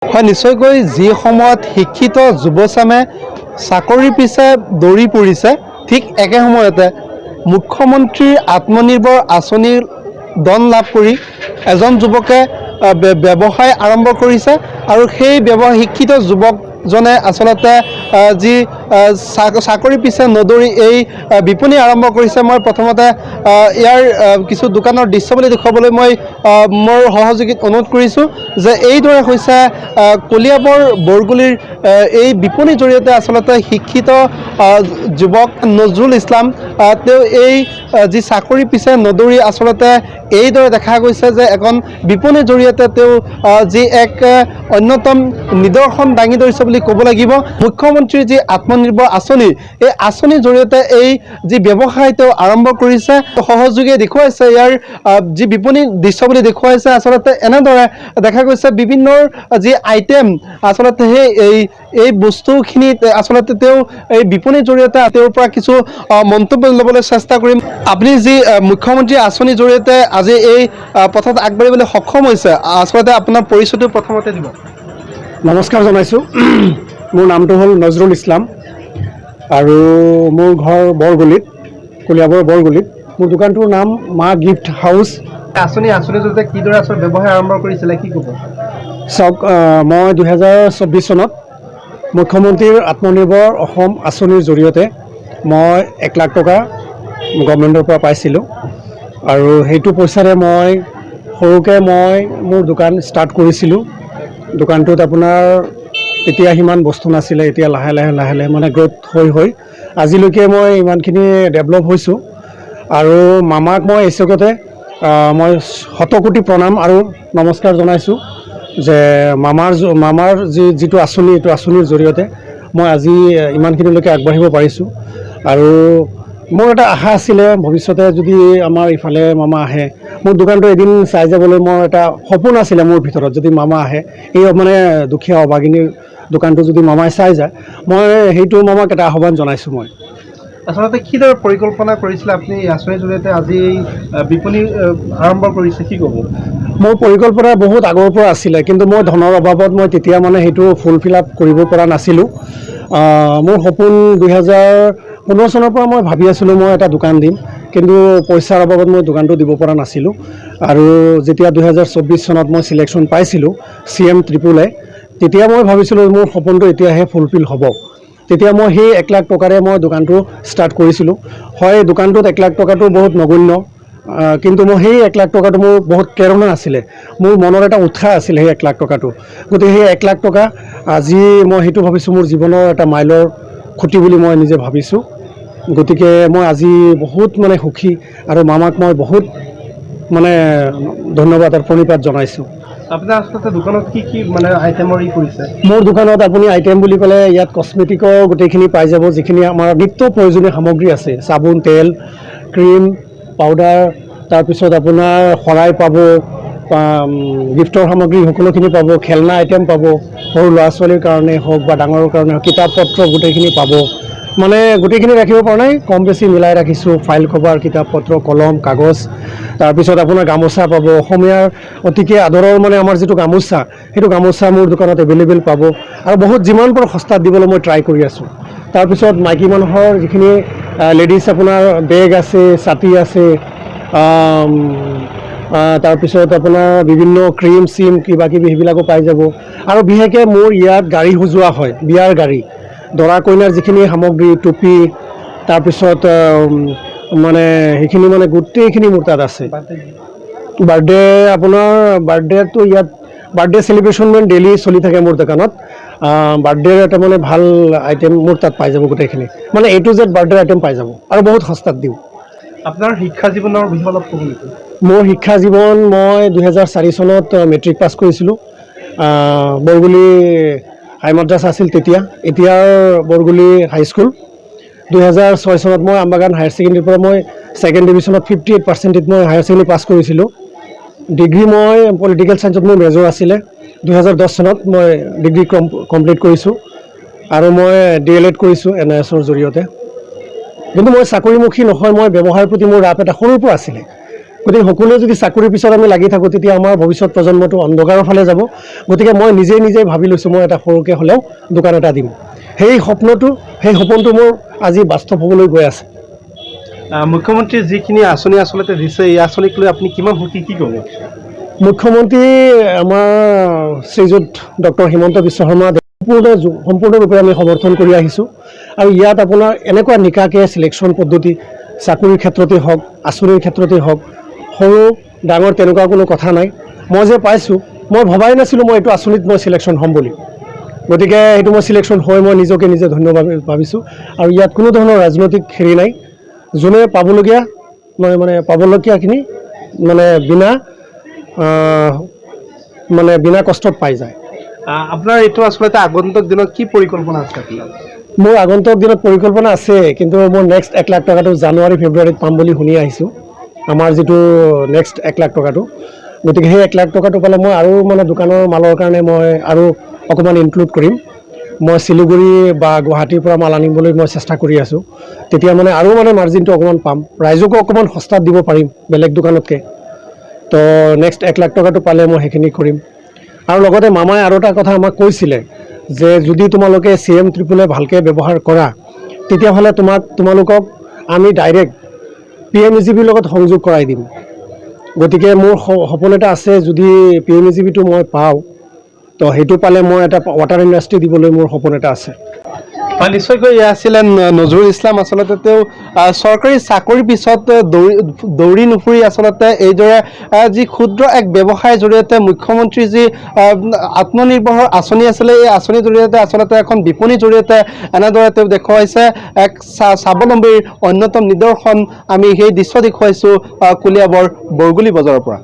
হয়, নিশ্চয়কৈ যি সময়ত শিক্ষিত যুৱচামে চাকৰিৰ পিছে দৌৰি পৰিছে, ঠিক একে সময়তে মুখ্যমন্ত্ৰীৰ আত্মনিৰ্ভৰ আঁচনিৰ ধন লাভ কৰি এজন যুৱকে ব্যৱসায় আৰম্ভ কৰিছে আৰু সেই শিক্ষিত যুৱকজনে আচলতে যি চাকৰি পিছে নদৌৰি এই বিপণী আৰম্ভ কৰিছে। মই প্ৰথমতে ইয়াৰ কিছু দোকানৰ দৃশ্য বুলি দেখুৱাবলৈ মই মোৰ সহযোগীক অনুৰোধ কৰিছোঁ যে এইদৰে হৈছে কলিয়াবৰ বৰগুলিৰ এই বিপণীৰ জৰিয়তে আচলতে শিক্ষিত যুৱক নজৰুল ইছলাম তেওঁ এই যি চাকৰি পিছে নদৌৰি আচলতে এইদৰে দেখা গৈছে যে এখন বিপণীৰ জৰিয়তে তেওঁ যি এক অন্যতম নিদৰ্শন দাঙি ধৰিছে বুলি ক'ব লাগিব। মুখ্যমন্ত্ৰীৰ যি আত্মনিৰ্ভৰ আঁচনি, এই আঁচনিৰ জৰিয়তে এই যি ব্যৱসায় তেওঁ আৰম্ভ কৰিছে, সহযোগীয়ে দেখুৱাইছে ইয়াৰ যি বিপণী দৃশ্য বুলি দেখুৱাইছে। আচলতে এনেদৰে দেখা গৈছে বিভিন্ন যি আইটেম আচলতে এই বস্তুখিনি আচলতে তেওঁ এই বিপণীৰ জৰিয়তে তেওঁৰ পৰা কিছু মন্তব্য ল'বলৈ চেষ্টা কৰিম। আপুনি যি মুখ্যমন্ত্ৰী আঁচনিৰ জৰিয়তে আজি এই পথত আগবাঢ়িবলৈ সক্ষম হৈছে, আচলতে আপোনাৰ পৰিচয়টো প্ৰথমতে দিব। নমস্কাৰ জনাইছোঁ। মোৰ নামটো হ'ল নজৰুল ইছলাম আৰু মোৰ ঘৰ বৰগুলিত, কলিয়াবৰ বৰগুলিত। মোৰ দোকানটোৰ নাম মা গিফ্ট হাউচ। আঁচনিৰ জৰিয়তে কিদৰে আচলতে ব্যৱসায় আৰম্ভ কৰিছিলে, কি ক'ব? চাওক, মই 2024 চনত মুখ্যমন্ত্ৰীৰ আত্মনিৰ্ভৰ অসম আঁচনিৰ জৰিয়তে মই 1 লাখ টকা গভৰ্ণমেণ্টৰ পৰা পাইছিলোঁ আৰু সেইটো পইচাৰে মই সৰুকৈ মোৰ দোকান ষ্টাৰ্ট কৰিছিলোঁ। দোকানটোত আপোনাৰ তেতিয়া সিমান বস্তু নাছিলে, এতিয়া লাহে লাহে মানে গ্ৰ'থ হৈ আজিলৈকে মই ইমানখিনি ডেভেলপ হৈছোঁ। আৰু মামাক মই এইচকতে মই শতকোটি প্ৰণাম আৰু নমস্কাৰ জনাইছোঁ যে মামাৰ যিটো আঁচনি, এইটো আঁচনিৰ জৰিয়তে মই আজি ইমানখিনিলৈকে আগবাঢ়িব পাৰিছোঁ। আৰু মোৰ এটা আশা আছিলে ভৱিষ্যতে যদি আমাৰ ইফালে মামা আহে, মোৰ দোকানটো এদিন চাই যাবলৈ মোৰ এটা সপোন আছিলে মোৰ ভিতৰত। যদি মামা আহে, এই মানে দুখীয়া অভাগিনীৰ দোকানটো যদি মামাই চাই যায়, মই সেইটো মামাক এটা আহ্বান জনাইছোঁ। মই আচলতে কিদৰে পৰিকল্পনা কৰিছিলে আপুনি এই আঁচনিৰ জৰিয়তে আজি এই বিপণী আৰম্ভ কৰিছে, কি ক'ব? মোৰ পৰিকল্পনা বহুত আগৰ পৰা আছিলে, কিন্তু মই ধনৰ অভাৱত মই তেতিয়া মানে সেইটো ফুলফিল আপ কৰিব পৰা নাছিলোঁ। মোৰ সপোন 2015 চনৰ পৰা মই ভাবি আছিলোঁ মই এটা দোকান দিম, কিন্তু পইচাৰ অভাৱত মই দোকানটো দিব পৰা নাছিলোঁ। আৰু যেতিয়া 2024 চনত মই চিলেকশ্যন পাইছিলোঁ CM AAA, তেতিয়া মই ভাবিছিলোঁ মোৰ সপোনটো এতিয়াহে ফুলফিল হ'ব। তেতিয়া মই সেই 1 লাখ টকাৰে মই দোকানটো ষ্টাৰ্ট কৰিছিলোঁ। হয়, দোকানটোত 1 লাখ টকাটো বহুত নগণ্য, কিন্তু মই সেই 1 লাখ টকাটো মোৰ বহুত প্ৰেৰণা আছিলে, মোৰ মনৰ এটা উৎসাহ আছিলে সেই 1 লাখ টকাটো। গতিকে সেই 1 লাখ টকা আজি মই সেইটো ভাবিছোঁ মোৰ জীৱনৰ এটা মাইলৰ খুঁটি বুলি মই নিজে ভাবিছোঁ। গতিকে মই আজি বহুত মানে সুখী আৰু মামাক মই বহুত মানে ধন্যবাদ আৰু প্ৰণিপাত জনাইছোঁ। আপোনাৰ আচলতে দোকানত কি মানে আইটেমৰ কৰিছে? মোৰ দোকানত আপুনি আইটেম বুলি ক'লে ইয়াত কচমেটিকৰ গোটেইখিনি পাই যাব, যিখিনি আমাৰ নিত্য প্ৰয়োজনীয় সামগ্ৰী আছে। চাবোন, তেল, ক্ৰীম, পাউডাৰ, তাৰপিছত আপোনাৰ শৰাই পাব, গিফ্টৰ সামগ্ৰী সকলোখিনি পাব, খেলনা আইটেম পাব, সৰু ল'ৰা ছোৱালীৰ কাৰণে হওক বা ডাঙৰৰ কাৰণে হওক, কিতাপ পত্ৰ গোটেইখিনি পাব। মানে গোটেইখিনি ৰাখিব পৰা নাই, কম বেছি মিলাই ৰাখিছোঁ। ফাইল কভাৰ, কিতাপ পত্ৰ, কলম, কাগজ, তাৰপিছত আপোনাৰ গামোচা পাব। অসমীয়াৰ অতিকে আদৰৰ মানে আমাৰ যিটো গামোচা, সেইটো গামোচা মোৰ দোকানত এভেইলেবল পাব। আৰু বহুত যিমান পাৰোঁ সস্তাত দিবলৈ মই ট্ৰাই কৰি আছোঁ। তাৰপিছত মাইকী মানুহৰ যিখিনি লেডিজ আপোনাৰ বেগ আছে, ছাতি আছে, তাৰপিছত আপোনাৰ বিভিন্ন ক্ৰীম চিম কিবাকিবি সেইবিলাকো পাই যাব। আৰু বিশেষকৈ মোৰ ইয়াত গাড়ী সজোৱা হয়, বিয়াৰ গাড়ী, দৰা কইনাৰ যিখিনি সামগ্ৰী, টুপি, তাৰপিছত মানে সেইখিনি মানে গোটেইখিনি মোৰ তাত আছে। বাৰ্থডে আপোনাৰ বাৰ্থডেটো ইয়াত বাৰ্থডে চেলিব্ৰেশ্যন মানে ডেইলি চলি থাকে মোৰ দোকানত। বাৰ্থডেৰ এটা মানে ভাল আইটেম মোৰ তাত পাই যাব গোটেইখিনি, মানে A to Z birthday item পাই যাব আৰু বহুত সস্তাত দিওঁ। আপোনাৰ শিক্ষা জীৱনৰ বিষয়ে অলপ ক'ব নেকি? মোৰ শিক্ষা জীৱন, মই 2004 চনত মেট্ৰিক পাছ কৰিছিলোঁ। বৰগুলি হাই মাদ্ৰাছা আছিল তেতিয়া, এতিয়াৰ বৰগুলি হাইস্কুল। 2006 চনত মই আমবাগান হায়াৰ ছেকেণ্ডেৰীৰ পৰা মই 2nd ডিভিজনত 58% মই হায়াৰ ছেকেণ্ডেৰী পাছ কৰিছিলোঁ। ডিগ্ৰী মই পলিটিকেল ছায়েন্সত মোৰ মেজৰ আছিলে। 2010 চনত মই ডিগ্ৰী কমপ্লিট কৰিছোঁ আৰু মই DLED কৰিছোঁ NISৰ জৰিয়তে। কিন্তু মই চাকৰিমুখী নহয়, মই ব্যৱসায়ৰ প্ৰতি মোৰ ৰাপ এটা সৰুৰ পৰা আছিলে। গতিকে সকলোৱে যদি চাকৰিৰ পিছত আমি লাগি থাকোঁ তেতিয়া আমাৰ ভৱিষ্যত প্ৰজন্মটো অন্ধকাৰৰ ফালে যাব। গতিকে মই নিজেই ভাবি লৈছোঁ মই এটা সৰুকৈ হ'লেও দোকান এটা দিম। সেই সপোনটো মোৰ আজি বাস্তৱ হ'বলৈ গৈ আছে। মুখ্যমন্ত্ৰীয়ে যিখিনি আঁচনি আচলতে দিছে এই আঁচনিক লৈ আপুনি কিমান সুখী, কি ক'ব? মুখ্যমন্ত্ৰী আমাৰ শ্ৰীযুত ডক্টৰ হিমন্ত বিশ্ব শৰ্মা সম্পূৰ্ণৰূপে আমি সমৰ্থন কৰি আহিছোঁ। আৰু ইয়াত আপোনাৰ এনেকুৱা নিকাকে চিলেকশ্যন পদ্ধতি, চাকৰিৰ ক্ষেত্ৰতেই হওক, আঁচনিৰ ক্ষেত্ৰতেই হওক, সৰু ডাঙৰ তেনেকুৱা কোনো কথা নাই। মই যে পাইছোঁ, মই ভবাই নাছিলোঁ মই এইটো আঁচনিত মই চিলেকশ্যন হ'ম বুলি। গতিকে সেইটো মই চিলেকশ্যন হৈ মই নিজকে নিজে ধন্যবাদ ভাবিছোঁ। আৰু ইয়াত কোনো ধৰণৰ ৰাজনৈতিক হেৰি নাই। যোনে পাবলগীয়াখিনি বিনা কষ্টত পাই যায়। আপোনাৰ এইটো আচলতে আগন্তুক দিনত কি পৰিকল্পনা আছে আপোনাৰ? মোৰ আগন্তুক দিনত পৰিকল্পনা আছে, কিন্তু মোৰ নেক্সট 1 লাখ টকাটো জানুৱাৰী ফেব্ৰুৱাৰীত পাম বুলি শুনি আহিছোঁ। আমাৰ যিটো নেক্সট 1 লাখ টকাটো, গতিকে সেই 1 লাখ টকাটো পালে মই আৰু দোকানৰ মালৰ কাৰণে মই আৰু অকণমান ইনক্লুড কৰিম। মই শিলিগুৰি বা গুৱাহাটীৰ পৰা মাল আনিবলৈ মই চেষ্টা কৰি আছোঁ। তেতিয়া আৰু মাৰ্জিনটো অকণমান পাম, ৰাইজকো অকণমান সস্তাত দিব পাৰিম বেলেগ দোকানতকৈ। তো নেক্সট 1 লাখ টকাটো পালে মই সেইখিনি কৰিম। আৰু লগতে মামাই আৰু এটা কথা আমাক কৈছিলে যে যদি তোমালোকে CM-triple ভালকৈ ব্যৱহাৰ কৰা তেতিয়াহ'লে তোমালোকক আমি ডাইৰেক্ট PMEGBৰ লগত সংযোগ কৰাই দিম। গতিকে মোৰ সপোন এটা আছে, যদি PMEGBটো মই পাওঁ তো সেইটো পালে মই এটা ৱাটাৰ ইণ্ডাষ্ট্ৰি দিবলৈ মোৰ সপোন এটা আছে। নিশ্চয়কৈ এয়া আছিলে নজৰুল ইছলাম। আচলতে তেওঁ চৰকাৰী চাকৰিৰ পিছত দৌৰি নুফুৰি আচলতে এইদৰে যি ক্ষুদ্ৰ এক ব্যৱসায়ৰ জৰিয়তে মুখ্যমন্ত্ৰীৰ যি আত্মনিৰ্ভৰ আঁচনি আছিলে, এই আঁচনিৰ জৰিয়তে আচলতে এখন বিপণীৰ জৰিয়তে এনেদৰে তেওঁ দেখুৱাইছে এক স্বাৱলম্বীৰ অন্যতম নিদৰ্শন। আমি সেই দৃশ্য দেখুৱাইছোঁ কলিয়াবৰ বৰগুলি বজাৰৰ পৰা।